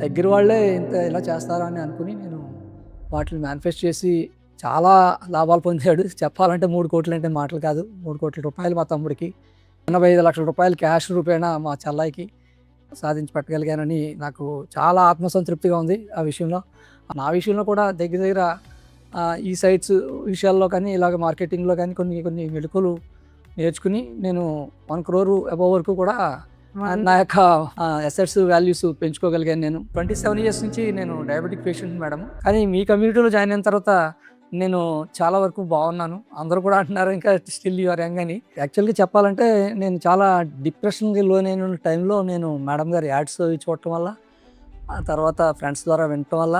దగ్గర వాళ్ళే ఇంత ఇలా చేస్తారా అని అనుకుని నేను వాటిని మేనిఫెస్ట్ చేసి చాలా లాభాలు పొందాడు. చెప్పాలంటే 3,00,00,000 అంటే మాటలు కాదు. 3,00,00,000 మా తమ్ముడికి, 85,00,000 క్యాష్ రూపేణా మా చెల్లాయికి సాధించి పెట్టగలిగానని నాకు చాలా ఆత్మసంతృప్తిగా ఉంది ఆ విషయంలో. నా విషయంలో కూడా దగ్గర దగ్గర ఈ సైట్స్ విషయాల్లో కానీ, ఇలాగ మార్కెటింగ్‌లో కానీ కొన్ని కొన్ని మెళకువలు నేర్చుకుని నేను 1 crore అబోవ్ వరకు కూడా నా యొక్క అసెట్స్ వాల్యూస్ పెంచుకోగలిగాను నేను. 27 ఇయర్స్ నుంచి నేను డయాబెటిక్ పేషెంట్ మేడం. కానీ మీ కమ్యూనిటీలో జాయిన్ అయిన తర్వాత నేను చాలా వరకు బాగున్నాను. అందరూ కూడా అంటున్నారు ఇంకా స్టిల్ యు ఆర్ యంగ్ అని. యాక్చువల్‌గా చెప్పాలంటే నేను చాలా డిప్రెషన్‌కి లోనైన టైంలో నేను మేడం గారి యాడ్స్ అవి చూడటం వల్ల, ఆ తర్వాత ఫ్రెండ్స్ ద్వారా వినటం వల్ల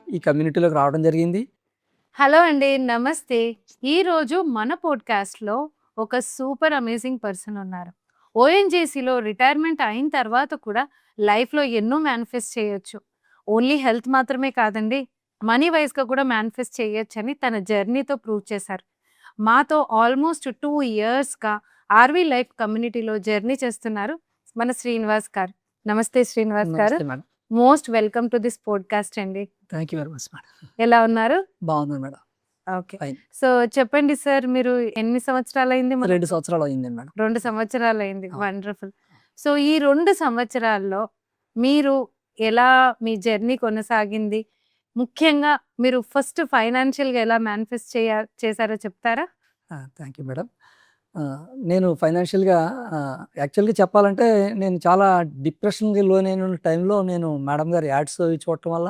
ఈ కమ్యూనిటీలోకి రావడం జరిగింది. హలో అండి, నమస్తే. ఈరోజు మన పోడ్కాస్ట్లో ఒక సూపర్ అమేజింగ్ పర్సన్ ఉన్నారు. ఓఎన్జీసీలో రిటైర్మెంట్ అయిన తర్వాత కూడా లైఫ్లో ఎన్నో మేనిఫెస్ట్ చేయొచ్చు. ఓన్లీ హెల్త్ మాత్రమే కాదండి, మనీ వైజ్గా కూడా మేనిఫెస్ట్ చేయొచ్చని తన జర్నీతో ప్రూవ్ చేశారు. మాతో ఆల్మోస్ట్ 2 ఇయర్స్గా ఆర్వీ లైఫ్ కమ్యూనిటీలో జర్నీ చేస్తున్నారు మన శ్రీనివాస్ గారు. నమస్తే శ్రీనివాస్ గారు, నమస్తే madam. Most welcome to this podcast అండి. Thank you very much madam. ఎలా ఉన్నారు? బాగున్నాను మేడం. ఓకే. ఫైన్. సో చెప్పండి సార్, మీరు ఎన్ని సంవత్సరాలైంది? 2 సంవత్సరాలు అయిందండి మేడం. 2 సంవత్సరాలైంది. ఆ. వండర్ఫుల్. సో ఈ 2 సంవత్సరాల్లో మీరు ఎలా మీ జర్నీ కొనసాగింది? ముఖ్యంగా మీరు ఫస్ట్ ఫైనాన్షియల్‌గా ఎలా మేనిఫెస్ట్ చేశారో చెప్తారా? Thank you madam. నేను ఫైనాన్షియల్‌గా యాక్చువల్‌గా చెప్పాలంటే నేను చాలా డిప్రెషన్‌కి లోనైన టైంలో నేను మేడం గారి యాడ్స్ అవి చూడటం వల్ల,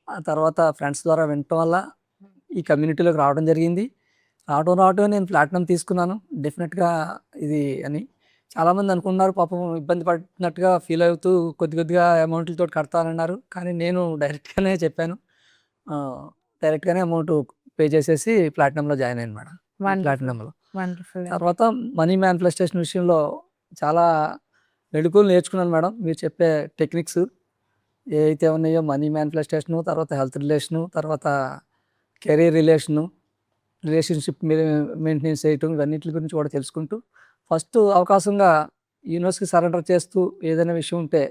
ఆ తర్వాత ఫ్రెండ్స్ ద్వారా వినటం వల్ల ఈ కమ్యూనిటీలోకి రావడం జరిగింది. రావటం నేను ప్లాటినం తీసుకున్నాను డెఫినెట్‌గా ఇది అని. చాలామంది అనుకున్నారు పాపం ఇబ్బంది పడినట్టుగా ఫీల్ అవుతూ కొద్దిగా అమౌంట్లతో కడతానన్నారు. కానీ నేను డైరెక్ట్‌గానే చెప్పాను. డైరెక్ట్‌గానే అమౌంట్ పే చేసేసి ప్లాటినంలో జాయిన్ అయ్యాను మేడం. ప్లాటినంలో. వండర్ఫుల్. తర్వాత మనీ మేనిఫెస్టేషన్ విషయంలో చాలా మెళకువలు నేర్చుకున్నాను మేడం. మీరు చెప్పే టెక్నిక్స్ ఏవైతే ఉన్నాయో మనీ మేనిఫెస్టేషను, తర్వాత హెల్త్ రిలేషను, తర్వాత కెరీర్ రిలేషన్‌షిప్ మెయింటెనెన్స్ చేయటం, ఇవన్నిటి గురించి కూడా తెలుసుకుంటూ ఫస్ట్ అవకాశంగా యూనివర్స్‌కి సరెండర్ చేస్తూ ఏదైనా విషయం ఉంటే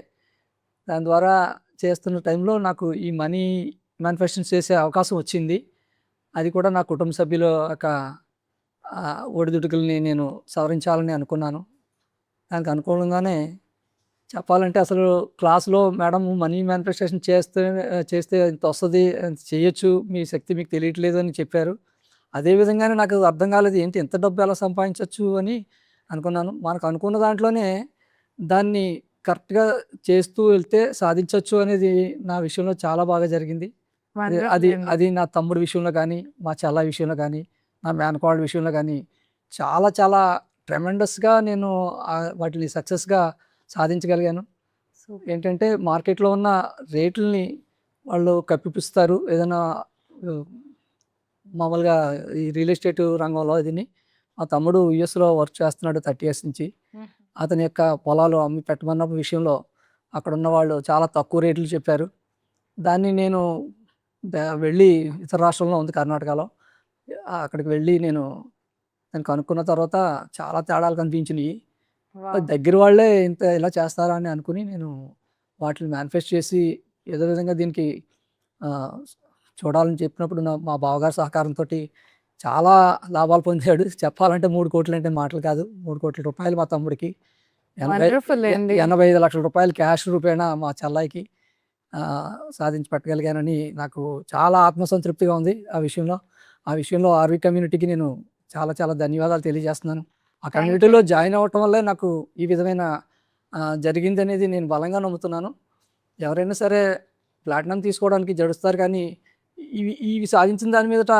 దాని ద్వారా చేస్తున్న టైంలో నాకు ఈ మనీ మేనిఫెస్టేషన్ చేసే అవకాశం వచ్చింది. అది కూడా నా కుటుంబ సభ్యుల యొక్క ఒడిదుడుకుల్ని నేను సవరించాలని అనుకున్నాను. దానికి అనుకూలంగానే చెప్పాలంటే అసలు క్లాస్‌లో మేడం మనీ మేనిఫెస్టేషన్ చేస్తే ఇంత వస్తది, చేయొచ్చు, మీ శక్తి మీకు తెలియట్లేదు అని చెప్పారు. అదే విధంగానే నాకు అర్థం కాలేదు, ఏంటి ఇంత డబ్బు ఎలా సంపాదించొచ్చు అని అనుకున్నాను. మనకు అనుకున్న దాంట్లోనే దాన్ని కరెక్ట్‌గా చేస్తూ వెళ్తే సాధించొచ్చు అనేది నా విషయంలో చాలా బాగా జరిగింది. అది అది అది నా తమ్ముడి విషయంలో కానీ, మా చెల్లాయి విషయంలో కానీ, నా మేనకోడల విషయంలో కానీ చాలా చాలా ట్రెమెండస్‌గా నేను వాటిని సక్సెస్‌గా సాధించగలిగాను. ఏంటంటే మార్కెట్‌లో ఉన్న రేట్లని వాళ్ళు కప్పిపుస్తారు. ఏదైనా ఆహ్, మామూలుగా ఈ రియల్ ఎస్టేట్ రంగంలో ఇదిని మా తమ్ముడు యూఎస్‌లో వర్క్ చేస్తున్నాడు 30 ఇయర్స్ నుంచి. అతని యొక్క పొలాలు అమ్మి పెట్టమన్న విషయంలో అక్కడున్న వాళ్ళు చాలా తక్కువ రేట్లు చెప్పారు. దాన్ని నేను వెళ్ళి ఇతర రాష్ట్రంలో ఉంది కర్ణాటకలో. అక్కడికి వెళ్ళి నేను దాన్ని కనుక్కున్న తర్వాత చాలా తేడాలు కనిపించినియి. దగ్గర వాళ్ళే ఇంత ఇలా చేస్తారా అని అనుకుని నేను వాటిని మేనిఫెస్ట్ చేసి ఏదో విధంగా దీనికి ఆహ్, చూడాలని చెప్పినప్పుడు మా బావగారి సహకారంతోటి చాలా లాభాలు పొందాడు. చెప్పాలంటే 3,00,00,000 అంటే మాటలు కాదు. 3,00,00,000 మా తమ్ముడికి, వండర్ఫుల్ అండి. 85,00,000 క్యాష్ రూపేణా మా చెల్లాయికి సాధించి పెట్టగలిగానని నాకు చాలా ఆత్మసంతృప్తిగా ఉంది ఆ విషయంలో ఆర్వీ కమ్యూనిటీకి నేను చాలా చాలా ధన్యవాదాలు తెలియజేస్తున్నాను. ఆ కమ్యూనిటీలో జాయిన్ అవ్వటం వల్లే నాకు ఈ విధమైన జరిగిందనేది నేను బలంగా నమ్ముతున్నాను. ఎవరైనా సరే ప్లాటినం తీసుకోవడానికి జడుస్తారు, కానీ ఇవి సాధించిన దాని మీదట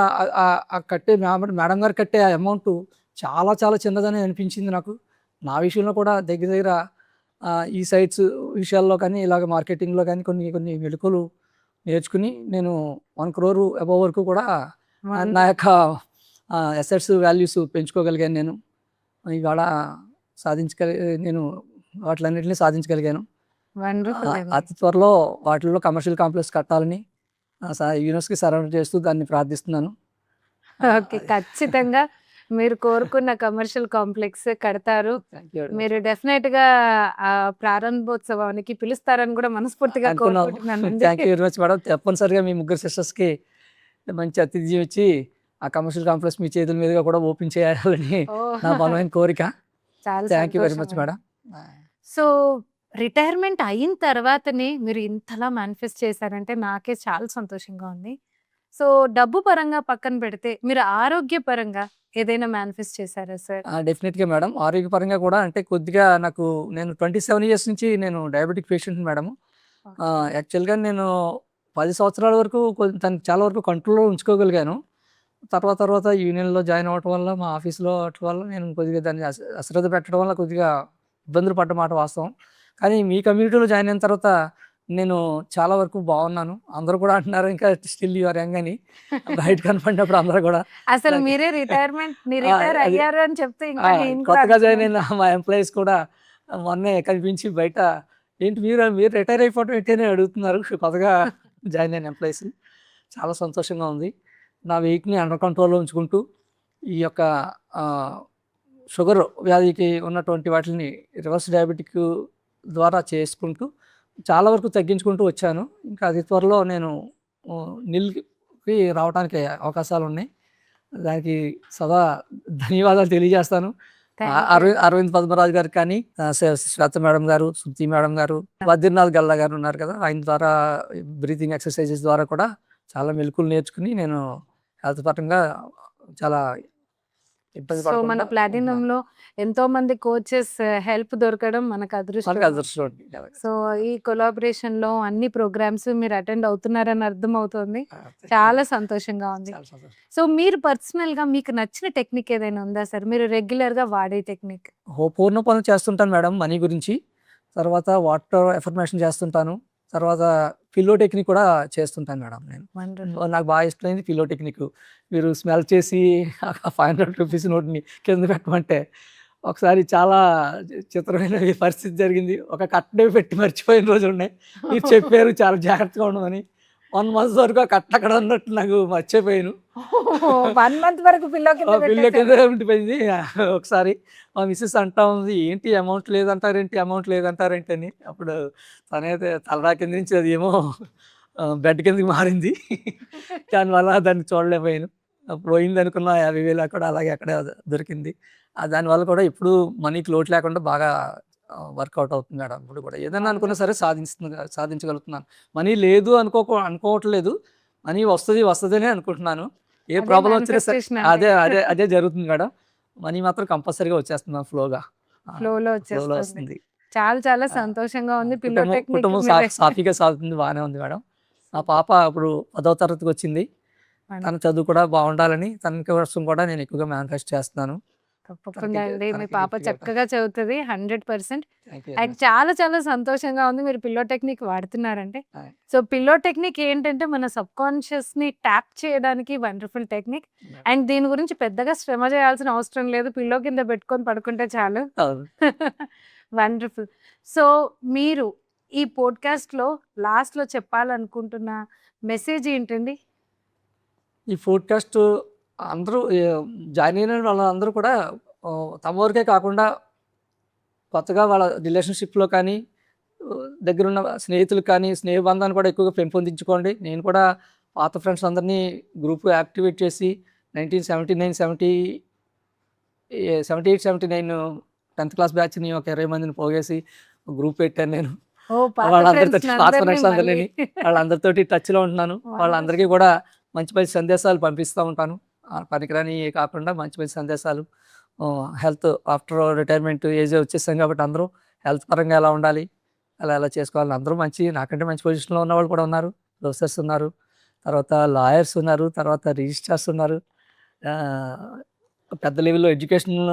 కట్టే మేడం గారు కట్టే ఆ అమౌంట్ చాలా చాలా చిన్నదని అనిపించింది నాకు. నా విషయంలో కూడా దగ్గర దగ్గర ఈ సైట్స్ విషయాల్లో కానీ, ఇలాగ మార్కెటింగ్‌లో కానీ కొన్ని కొన్ని మెళకువలు నేర్చుకుని నేను 1 crore అబోవ్ వరకు కూడా నా యొక్క అసెట్స్ వాల్యూస్ పెంచుకోగలిగాను నేను. ఇవాళ నేను వాటిలన్నిటిని సాధించగలిగాను. అతి త్వరలో వాటిల్లో కమర్షియల్ కాంప్లెక్స్ కట్టాలని యూనివర్స్‌కి సరెండర్ చేస్తూ దాన్ని ప్రార్థిస్తున్నాను. ఓకే, ఖచ్చితంగా మీరు కోరుకున్న కమర్షియల్ కాంప్లెక్స్ కడతారు. థ్యాంక్ యూ మీరు డెఫినెట్‌గా ఆ ప్రారంభోత్సవానికి పిలుస్తారని కూడా మనస్ఫూర్తిగా అనుకున్నాం. కోరుకుంటున్నానండి. Thank you very much madam. తప్పనిసరిగా మీ ముగ్గురు సిస్టర్స్కి మంచి అతిథి వచ్చి ఆ కమర్షియల్ కాంప్లెక్స్ మీ చేతుల మీదుగా కూడా ఓపెన్ చేయాలని ఓహ్! నా బలమైన కోరిక. చాలా థ్యాంక్ యూ వెరీ మచ్ సంతోషం మేడం. అండి. సో, రిటైర్మెంట్ అయిన తర్వాతనే మీరు ఇంతలా మేనిఫెస్ట్ చేశారంటే నాకే చాలా సంతోషంగా ఉంది. సో, డబ్బు పరంగా పక్కన పెడితే మీరు ఆరోగ్యపరంగా ఏదైనా మేనిఫెస్ట్ చేశారా సార్? డెఫినెట్గా మేడం. ఆరోగ్యపరంగా కూడా అంటే కొద్దిగా నేను 27 ఇయర్స్ నుంచి నేను డయాబెటిక్ పేషెంట్ మేడం. ఓకే. యాక్చువల్గా నేను 10 సంవత్సరాల వరకు దాన్ని చాలా వరకు కంట్రోల్లో ఉంచుకోగలిగాను. తర్వాత తర్వాత యూనియన్లో జాయిన్ అవ్వటం వల్ల మా ఆఫీస్లో వాటి వల్ల నేను కొద్దిగా దాన్ని అశ్రద్ధ పెట్టడం వల్ల కొద్దిగా ఇబ్బందులు పడ్డ మాట వాస్తవం. కానీ మీ కమ్యూనిటీలో జాయిన్ అయిన తర్వాత నేను చాలా వరకు బాగున్నాను. అందరూ కూడా అంటున్నారు ఇంకా స్టిల్ యు ఆర్ యంగ్ అని. బయట కనపడినప్పుడు అందరూ కూడా అసలు నాకు మీరే రిటైర్ అది అయ్యారు అని చెప్తే ఇంకా నేను కూడా కొత్తగా జాయిన్ అనుకున్నాను. అయిన మా ఎంప్లాయీస్ కూడా మొన్నే కనిపించి బయట ఏంటి మీరు రిటైర్ అయిపోవడం ఏంటి అని అడుగుతున్నారు కొత్తగా జాయిన్ అయిన ఎంప్లాయీస్. చాలా సంతోషంగా ఉంది. నా వెయిట్ని అండర్ కంట్రోల్లో ఉంచుకుంటూ ఈ యొక్క షుగర్ వ్యాధికి ఉన్నటువంటి వాటిని రివర్స్ డయాబెటిక్ ద్వారా చేసుకుంటూ చాలా వరకు తగ్గించుకుంటూ వచ్చాను. ఇంకా అతి త్వరలో నేను నిల్కి రావడానికి అవకాశాలు ఉన్నాయి. దానికి సదా ధన్యవాదాలు తెలియజేస్తాను. Thank you. అరవింద్ పద్మరాజు గారికి కానీ, శ్వేత మేడం గారు, శృతి మేడం గారు, బద్రీనాథ్ గల్లా గారు ఉన్నారు కదా, ఆయన ద్వారా బ్రీతింగ్ ఎక్సర్సైజెస్ ద్వారా కూడా చాలా మెలకువలు నేర్చుకుని నేను హెల్త్ పరంగా చాలా ఇబ్బంది సో, మన పడకుండా ఉంటున్నాను. ప్లాటినంలో ఎంతో మంది కోచెస్ హెల్ప్ దొరకడం మనకు మనకి అదృష్టం. అదృష్టం అండి. సో, ఈ కొలాబరేషన్‌లో అన్ని ప్రోగ్రామ్స్ మీరు అటెండ్ అవుతున్నారని అర్థమవుతోంది. చాలా సంతోషంగా ఉంది. చాలా సంతోషం. సో, మీరు పర్సనల్‌గా మీకు నచ్చిన టెక్నిక్ ఏదైనా ఉందా సార్? మీరు రెగ్యులర్‌గా వాడే టెక్నిక్? పూర్ణ పనులు చేస్తుంటాను మేడం మనీ గురించి. తర్వాత వాటర్ ఎఫర్మేషన్ చేస్తుంటాను. తర్వాత పిల్లో టెక్నిక్ కూడా చేస్తుంటాను మేడం నేను. వండర్ఫుల్. నాకు బాగా ఇష్టమైంది పిల్లో టెక్నిక్. మీరు స్మెల్ చేసి ₹500 నోట్ని కింద పెట్టమంటే ఒకసారి చాలా చిత్రమైన పరిస్థితి జరిగింది. ఒక కట్టనే పెట్టి మర్చిపోయిన రోజులున్నాయి. మీరు చెప్పారు చాలా జాగ్రత్తగా ఉండమని. 1 మంత్ వరకు ఆ కట్ట అక్కడ ఉన్నట్టు నాకు మర్చిపోయాను. 1 మంత్ వరకు పిల్లో కింద పిల్ల కింద పెట్టేసారు. ఉండిపోయింది. ఒకసారి మా మిసెస్ అంటా ఉంది, "ఏంటి అమౌంట్ లేదంటారేంటి" అని. అప్పుడు తనైతే తలరా కింద నుంచి అది ఏమో బెడ్ కిందకి మారింది. దానివల్ల దాన్ని చూడలేకపోయాను. పోయిందనుకున్న 50,000 కూడా అలాగే అక్కడే దొరికింది. దానివల్ల కూడా ఎప్పుడూ మనీకి లోటు లేకుండా బాగా వర్కౌట్ అవుతుంది మేడం. ఇప్పుడు కూడా ఏదైనా అనుకున్నా సరే సాధించగలుగుతున్నాను. మనీ లేదు అనుకోవట్లేదు. మనీ వస్తదనే అనుకుంటున్నాను. ఏ అదే ప్రాబ్లమ్ వచ్చినా సరే మేనిఫెస్టేషన్ అంటే. అదే జరుగుతుంది మేడం. మనీ మాత్రం కంపల్సరీగా వచ్చేస్తుంది ఫ్లోగా. ఫ్లోలో ఫ్లోలో వచ్చేస్తుంది. వస్తుంది. చాలా ఆ! సంతోషంగా ఉంది. పిల్లో కుటుంబం టెక్నిక్ కుటుంబం మీరు సాఫీగా సాగుతుంది. బాగానే ఉంది మేడం. మా పాప ఇప్పుడు 10వ తరగతికి వచ్చింది. తన చదువు కూడా బాగుండాలని తన కోసం కూడా నేను ఎక్కువగా మేనిఫెస్ట్ చేస్తున్నాను. తప్పకుండా అండి. మీ తనకి పాప గిఫ్ట్ ఇవ్వటం. చక్కగా చదువుతది 100%. Thank you very and much. చాలా సంతోషంగా ఉంది మీరు పిల్లో టెక్నిక్ వాడుతున్నారంటే. హాయ్. సో, పిల్లో టెక్నిక్ ఏంటంటే మన సబ్‌కాన్షియస్‌ని ట్యాప్ చేయడానికి వండర్‌ఫుల్ టెక్నిక్. అండ్ దీని గురించి పెద్దగా శ్రమ చేయాల్సిన అవసరం లేదు. పిల్లో కింద పెట్టుకొని పడుకుంటే చాలు. అవును. వండర్‌ఫుల్. సో, మీరు ఈ పోడ్‌కాస్ట్‌లో లాస్ట్‌లో చెప్పాలనుకుంటున్న మెసేజ్ ఏంటండి? ఈ పోడ్‌కాస్ట్ అందరూ జాయిన్ అయిన వాళ్ళందరూ కూడా తమ వరకే కాకుండా కొత్తగా వాళ్ళ రిలేషన్‌షిప్‌లో కానీ, దగ్గరున్న స్నేహితులకు కానీ, స్నేహ బంధాన్ని కూడా ఎక్కువగా పెంపొందించుకోండి. నేను కూడా పాత ఫ్రెండ్స్ అందరినీ గ్రూప్ యాక్టివేట్ చేసి 1979, 78, 79 10th క్లాస్ బ్యాచ్‌ని ఒక 20 మందిని పోగేసి గ్రూప్ పెట్టాను నేను. ఓహ్! పాత వాళ్ళందరితోటి ఫ్రెండ్స్‌ని పాత అందరిని ఫ్రెండ్స్ అందరిని మళ్ళీ వాళ్ళందరితోటి టచ్‌లో ఉంటున్నాను. వాళ్ళందరికీ వండర్‌ఫుల్. కూడా మంచి సందేశాలు పంపిస్తూ ఉంటాను. పనికిరానియి కాకుండా మంచి సందేశాలు. హెల్త్ ఆఫ్టర్ రిటైర్మెంట్ ఏజ్ వచ్చేసాం కాబట్టి అందరూ హెల్త్ పరంగా ఎలా ఉండాలి, ఎలా చేసుకోవాలని అందరూ నాకంటే మంచి పొజిషన్‌లో ఉన్నవాళ్ళు కూడా ఉన్నారు. ప్రొఫెసర్స్ ఉన్నారు. తర్వాత లాయర్స్ ఉన్నారు. తర్వాత రిజిస్ట్రార్స్ ఉన్నారు. ఆహ్, పెద్ద లెవెల్‌లో ఎడ్యుకేషనల్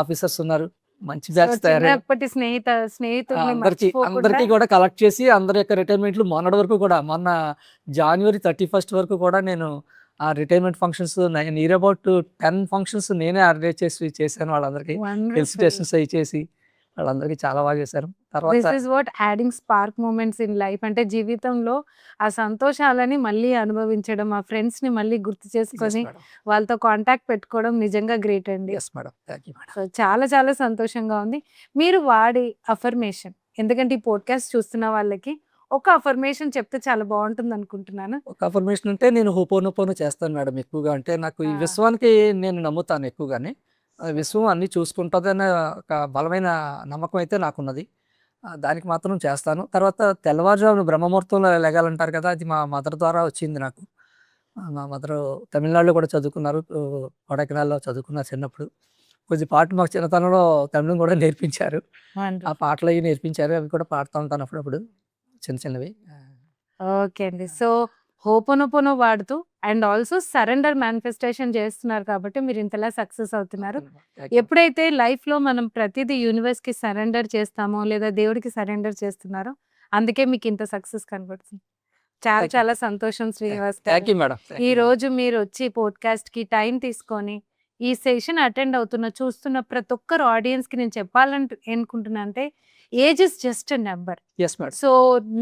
ఆఫీసర్స్ ఉన్నారు. మంచి సో, బ్యాచ్ తయారయ్యారు. చిన్నప్పటి స్నేహితుల్ని అందరికీ మర్చిపోకుండా కూడా కలెక్ట్ చేసి అందరి యొక్క రిటైర్మెంట్లు మొన్నటి వరకు కూడా మొన్న జాన్యువరి 31 వరకు కూడా నేను ఆ retirement functions near about 10 functions నేనే ఆర్గనైజ్ చేశాను వాళ్ళందరికీ. వండర్‌ఫుల్. ఫెలిసిటేషన్స్ అయి చేసి వాళ్ళందరికీ చాలా బాగా చేశారు. దిస్ తర్వాత is what adding spark moments in life. అంటే జీవితంలో ఆ సంతోషాలని మళ్ళీ అనుభవించడం, ఆ ఫ్రెండ్స్‌ని మళ్ళీ గుర్తు యెస్ చేసుకొని మేడం. వాళ్ళతో కాంటాక్ట్ పెట్టుకోవడం నిజంగా గ్రేట్ అండి. Yes madam. Thank you madam. So, చాలా చాలా సంతోషంగా ఉంది. మీరు వాడే అఫర్మేషన్, ఎందుకంటే ఈ పోడ్‌కాస్ట్ చూస్తున్న వాళ్ళకి ఒక అఫర్మేషన్ చెప్తే చాలా బావుంటుందనుకుంటున్నాను. ఒక అఫర్మేషన్ అంటే నేను హోపోనోపోనో చేస్తాను మేడం ఎక్కువగా. అంటే నాకు ఈ ఆ! విశ్వానికి నేను నమ్ముతాను ఎక్కువగానే. విశ్వం అన్నీ చూసుకుంటదనే ఒక బలమైన నమ్మకం అయితే నాకున్నది. దానికి మాత్రం చేస్తాను. తర్వాత తెల్లవారుజామున బ్రహ్మముహూర్తంలో లెగాలంటారు కదా! అది మా మదర్ ద్వారా వచ్చింది నాకు. మా మదరు తమిళనాడులో కూడా చదువుకున్నారు. కొడైకెనాల్‌లో చదువుకున్నారు చిన్నప్పుడు. కొద్దిపాటు మాకు చిన్నతనంలో తమిళం కూడా నేర్పించారు. ఆ వండర్‌ఫుల్. పాటలయి నేర్పించారు. అవి కూడా పాడుతా ఉంటాను అప్పుడప్పుడు. చిన్న చిన్నవి. ఓకే అండి. సో, హోపోనోపోనో వాడుతూ అండ్ ఆల్సో సరెండర్ మేనిఫెస్టేషన్ చేస్తున్నారు కాబట్టి మీరు ఇంతలా సక్సెస్ అవుతున్నారు. Thank you. ఎప్పుడైతే లైఫ్‌లో మనం ప్రతీదీ యూనివర్స్‌కి సరెండర్ చేస్తామో, లేదా దేవుడికి సరెండర్ చేస్తున్నారో, అందుకే మీకింత సక్సెస్ కనబడుతుంది. చాలా థాంక్ యూ. చాలా సంతోషం శ్రీనివాస్ గారు. Thank you madam. Thank you madam. ఈరోజు మీరొచ్చి పోడ్‌కాస్ట్‌కి టైం తీసుకొని, ఈ సెషన్ అటెండ్ అవుతున్న, చూస్తున్న ప్రతి ఒక్కరు ఆడియన్స్‌కి నేను అనుకుంటున్నా అంటే, age is just a number. Yes madam. So,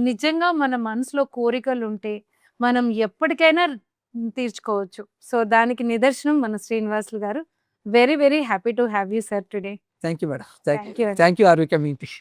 నిజంగా మన మనసులో కోరికలుంటే, మనం ఎప్పటికైనా తీర్చుకోవచ్చు. సో, దానికి నిదర్శనం మన Srinivasulu garu. Very, very happy to have you sir today. Thank you madam. Thank you. Thank you అండి. Thank you RV community.